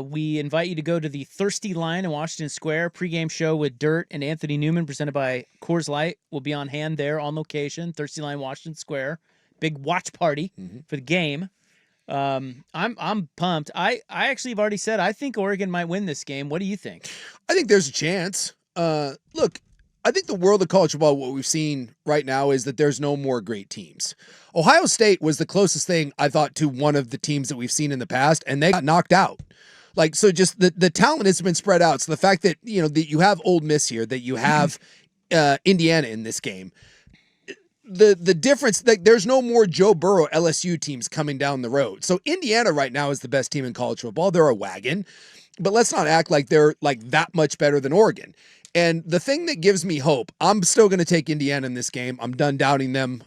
We invite you to go to the Thirsty Lion in Washington Square. Pregame show with Dirt and Anthony Newman, presented by Coors Light, will be on hand there on location. Thirsty Lion, Washington Square. Big watch party for the game. I'm pumped. I actually have already said I think Oregon might win this game. What do you think? I think there's a chance. Look, I think the world of college football, what we've seen right now is that there's no more great teams. Ohio State was the closest thing I thought to one of the teams that we've seen in the past, and they got knocked out. Like, so just the talent has been spread out. So the fact that, that you have Ole Miss here, that you have Indiana in this game, the difference, like, there's no more Joe Burrow LSU teams coming down the road. So Indiana right now is the best team in college football. They're a wagon, but let's not act like they're like that much better than Oregon. And the thing that gives me hope, I'm still going to take Indiana in this game. I'm done doubting them.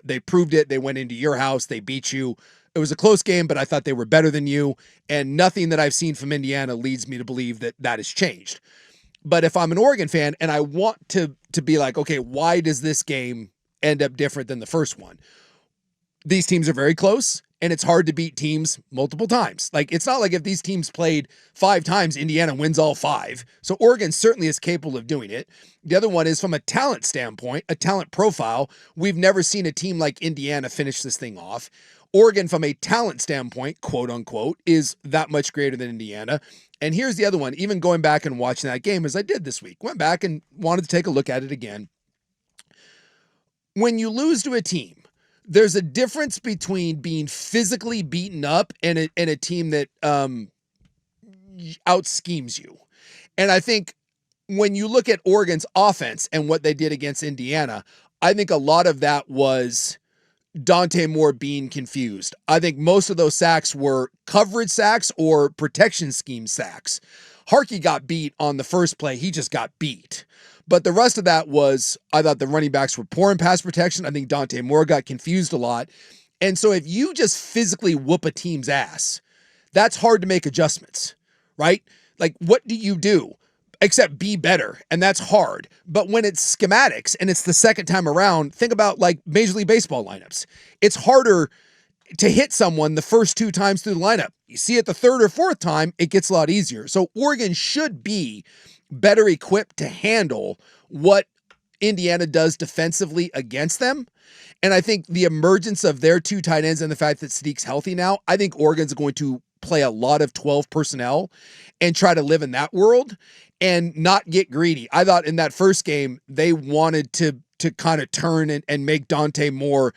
They proved it. They went into your house. They beat you. It was a close game, but I thought they were better than you. And nothing that I've seen from Indiana leads me to believe that that has changed. But if I'm an Oregon fan and I want to be like, okay, why does this game end up different than the first one? These teams are very close, and it's hard to beat teams multiple times. Like, it's not like if these teams played 5 times, Indiana wins all 5. So Oregon certainly is capable of doing it. The other one is from a talent standpoint, a talent profile. We've never seen a team like Indiana finish this thing off. Oregon, from a talent standpoint, quote unquote, is that much greater than Indiana. And here's the other one, even going back and watching that game as I did this week, went back and wanted to take a look at it again. When you lose to a team, there's a difference between being physically beaten up and a team that out schemes you. And I think when you look at Oregon's offense and what they did against Indiana, I think a lot of that was Dante Moore being confused. I think most of those sacks were coverage sacks or protection scheme sacks. Harkey got beat on the first play. He just got beat. But the rest of that was, I thought the running backs were poor in pass protection. I think Dante Moore got confused a lot. And so if you just physically whoop a team's ass, that's hard to make adjustments, right? Like, what do you do? Except be better, and that's hard. But when it's schematics and it's the second time around, think about like Major League Baseball lineups. It's harder to hit someone the first 2 times through the lineup. You see it the third or fourth time, it gets a lot easier. So Oregon should be better equipped to handle what Indiana does defensively against them. And I think the emergence of their 2 tight ends and the fact that Sadiq's healthy now, I think Oregon's going to play a lot of 12 personnel and try to live in that world and not get greedy. I thought in that first game, they wanted to kind of turn and make Dante Moore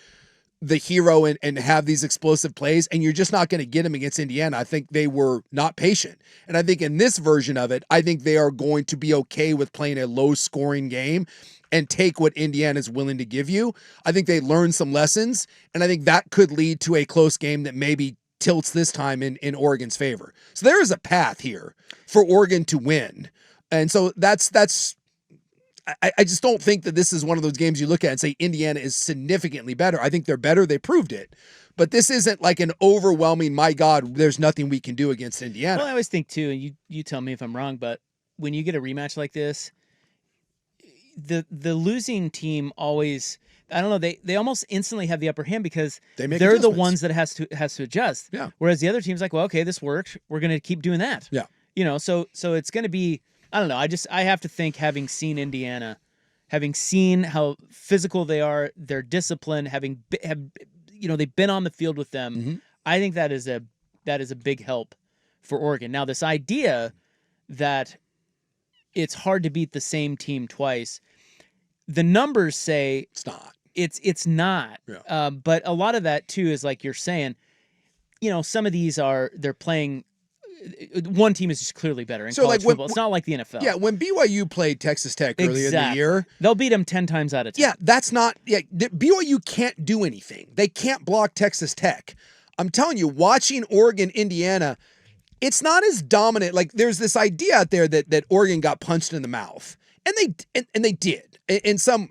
the hero and have these explosive plays, and you're just not going to get him against Indiana. I think they were not patient. And I think in this version of it, I think they are going to be okay with playing a low-scoring game and take what Indiana is willing to give you. I think they learned some lessons, and I think that could lead to a close game that maybe tilts this time in Oregon's favor. So there is a path here for Oregon to win. And so I just don't think that this is one of those games you look at and say Indiana is significantly better. I think they're better. They proved it. But this isn't like an overwhelming, my God, there's nothing we can do against Indiana. Well, I always think too, and you tell me if I'm wrong, but when you get a rematch like this, the losing team always, I don't know, they almost instantly have the upper hand because they're the ones that has to adjust. Yeah. Whereas the other team's like, well, okay, this worked. We're going to keep doing that. Yeah. So it's going to be, I don't know. I have to think, having seen Indiana, having seen how physical they are, their discipline, they've been on the field with them. Mm-hmm. I think that is a big help for Oregon. Now, this idea that it's hard to beat the same team twice, the numbers say it's not. It's not. Yeah. But a lot of that too is like you're saying, some of these they're playing. One team is just clearly better in college football. It's not like the NFL. Yeah, when BYU played Texas Tech earlier in the year, they'll beat them 10 times out of 10. Yeah, that's not. Yeah, BYU can't do anything. They can't block Texas Tech. I'm telling you, watching Oregon, Indiana, it's not as dominant. Like, there's this idea out there that Oregon got punched in the mouth, and they did in some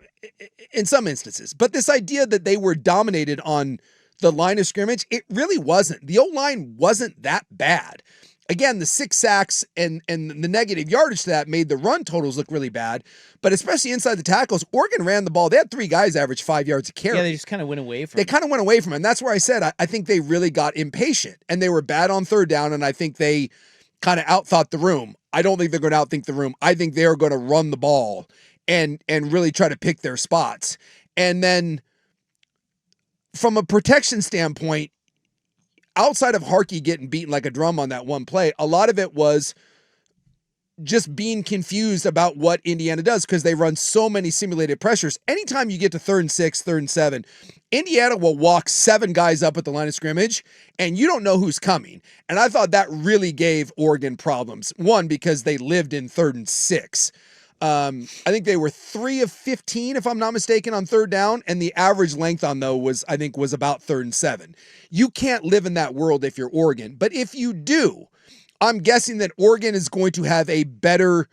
instances. But this idea that they were dominated on the line of scrimmage, it really wasn't. The O-line wasn't that bad. Again, the 6 sacks and the negative yardage to that made the run totals look really bad. But especially inside the tackles, Oregon ran the ball. They had 3 guys average 5 yards a carry. Yeah, they just kind of went away from it. They kind of went away from it. And that's where I said I think they really got impatient. And they were bad on third down. And I think they kind of outthought the room. I don't think they're going to outthink the room. I think they're going to run the ball and really try to pick their spots. And then from a protection standpoint, outside of Harkey getting beaten like a drum on that one play, a lot of it was just being confused about what Indiana does because they run so many simulated pressures. Anytime you get to 3rd and 6, 3rd and 7, Indiana will walk 7 guys up at the line of scrimmage and you don't know who's coming. And I thought that really gave Oregon problems. One, because they lived in 3rd and 6. I think they were 3 of 15, if I'm not mistaken, on 3rd down. And the average length on though was about 3rd and 7. You can't live in that world if you're Oregon. But if you do, I'm guessing that Oregon is going to have a better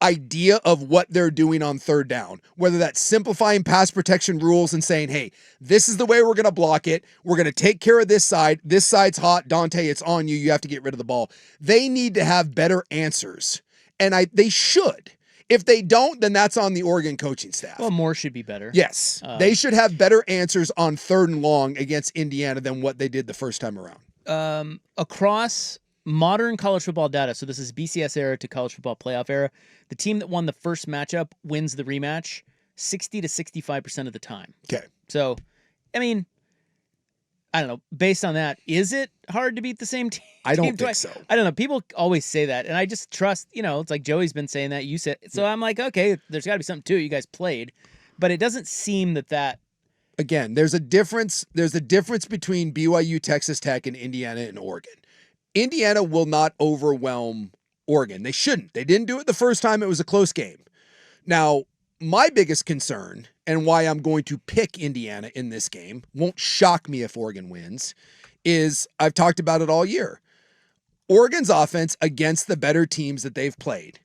idea of what they're doing on 3rd down, whether that's simplifying pass protection rules and saying, hey, this is the way we're going to block it. We're going to take care of this side. This side's hot. Dante, it's on you. You have to get rid of the ball. They need to have better answers. And they should. If they don't, then that's on the Oregon coaching staff. Well, more should be better. Yes. They should have better answers on 3rd and long against Indiana than what they did the first time around. Across modern college football data, so this is BCS era to college football playoff era, the team that won the first matchup wins the rematch 60 to 65% of the time. Okay. So, I mean, I don't know. Based on that, is it hard to beat the same team? I don't think so. I don't know. People always say that, and I just trust, it's like Joey's been saying that. You said, so I'm like, okay, there's got to be something to it. You guys played, but it doesn't seem that. Again, there's a difference. There's a difference between BYU, Texas Tech, and Indiana and Oregon. Indiana will not overwhelm Oregon. They shouldn't. They didn't do it the first time. It was a close game. Now, my biggest concern and why I'm going to pick Indiana in this game, won't shock me if Oregon wins, is I've talked about it all year. Oregon's offense against the better teams that they've played.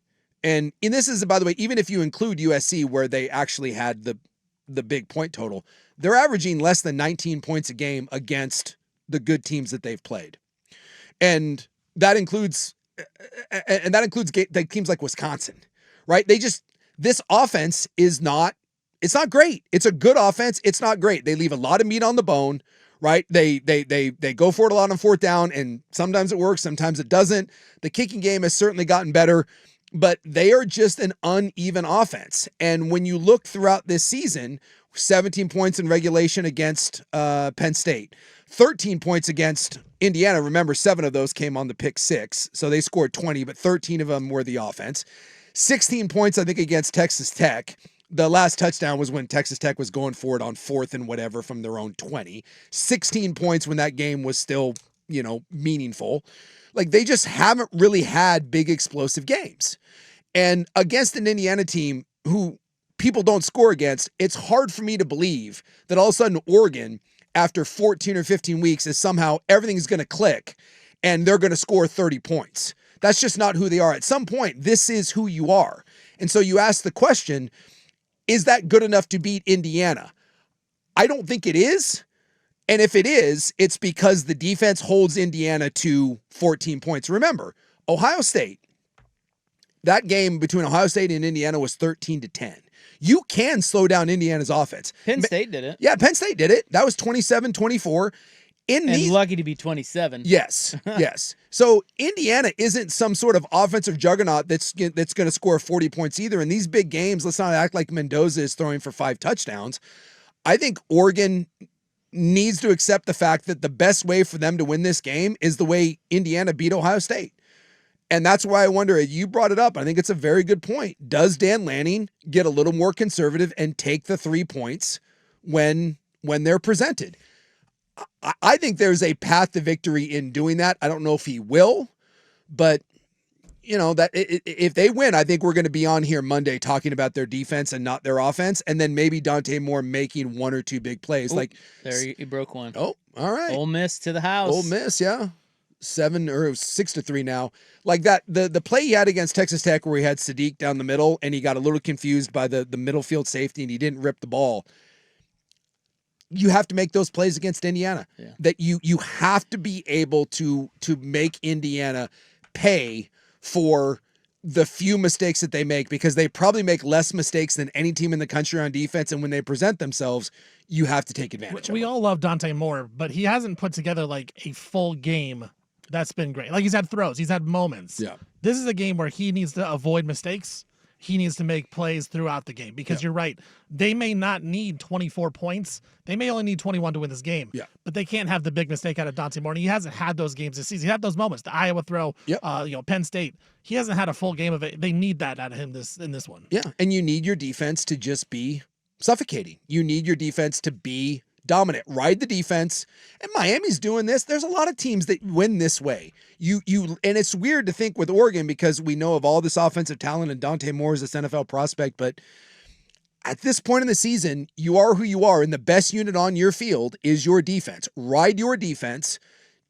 And this is, by the way, even if you include USC where they actually had the big point total, they're averaging less than 19 points a game against the good teams that they've played. And that includes teams like Wisconsin, right? This offense it's not great. It's a good offense. It's not great. They leave a lot of meat on the bone, right? They go for it a lot on 4th down, and sometimes it works, sometimes it doesn't. The kicking game has certainly gotten better, but they are just an uneven offense. And when you look throughout this season, 17 points in regulation against Penn State, 13 points against Indiana. Remember, 7 of those came on the pick 6. So they scored 20, but 13 of them were the offense. 16 points, I think, against Texas Tech. The last touchdown was when Texas Tech was going for it on 4th and whatever from their own 20. 16 points when that game was still, meaningful. Like, they just haven't really had big explosive games. And against an Indiana team who people don't score against, it's hard for me to believe that all of a sudden Oregon, after 14 or 15 weeks, is somehow everything's going to click and they're going to score 30 points. That's just not who they are. At some point, this is who you are. And so you ask the question, is that good enough to beat Indiana? I don't think it is. And if it is, it's because the defense holds Indiana to 14 points. Remember, Ohio State, that game between Ohio State and Indiana was 13-10. You can slow down Indiana's offense. Penn State did it. Yeah, Penn State did it. That was 27-24. Lucky to be 27. Yes, yes. So Indiana isn't some sort of offensive juggernaut that's going to score 40 points either. In these big games, let's not act like Mendoza is throwing for 5 touchdowns. I think Oregon needs to accept the fact that the best way for them to win this game is the way Indiana beat Ohio State. And that's why I wonder, you brought it up. I think it's a very good point. Does Dan Lanning get a little more conservative and take the 3 points when they're presented? I think there's a path to victory in doing that. I don't know if he will, but that if they win, I think we're going to be on here Monday talking about their defense and not their offense. And then maybe Dante Moore making 1 or 2 big plays. Ooh, there you broke one. Oh, all right. Ole Miss to the house. Ole Miss. Yeah. 7 or 6-3 now. Like that, the play he had against Texas Tech where he had Sadiq down the middle and he got a little confused by the middle field safety and he didn't rip the ball. You have to make those plays against Indiana. Yeah. That you have to be able to make Indiana pay for the few mistakes that they make, because they probably make less mistakes than any team in the country on defense. And when they present themselves, you have to take advantage of We them. all love Dante Moore, but he hasn't put together like a full game That's been great. Like, he's had throws, he's had moments. Yeah. This is a game where he needs to avoid mistakes. He needs to make plays throughout the game because you're right. They may not need 24 points. They may only need 21 to win this game. Yeah. But they can't have the big mistake out of Dante Moore. He hasn't had those games this season. He had those moments. The Iowa throw, Penn State. He hasn't had a full game of it. They need that out of him in this one. Yeah. And you need your defense to just be suffocating. You need your defense to be dominant. Ride the defense. And Miami's doing this. There's a lot of teams that win this way. And it's weird to think with Oregon because we know of all this offensive talent and Dante Moore is this NFL prospect, but at this point in the season, you are who you are, and the best unit on your field is your defense. Ride your defense,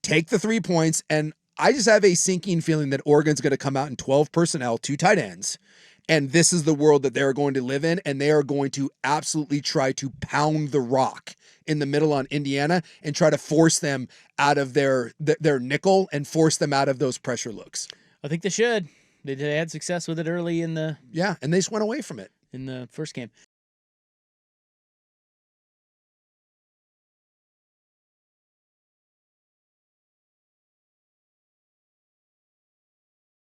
take the 3 points, and I just have a sinking feeling that Oregon's going to come out in 12 personnel, 2 tight ends, and this is the world that they're going to live in, and they are going to absolutely try to pound the rock in the middle on Indiana and try to force them out of their nickel and force them out of those pressure looks. I think they should. They had success with it early in the and they just went away from it in the first game.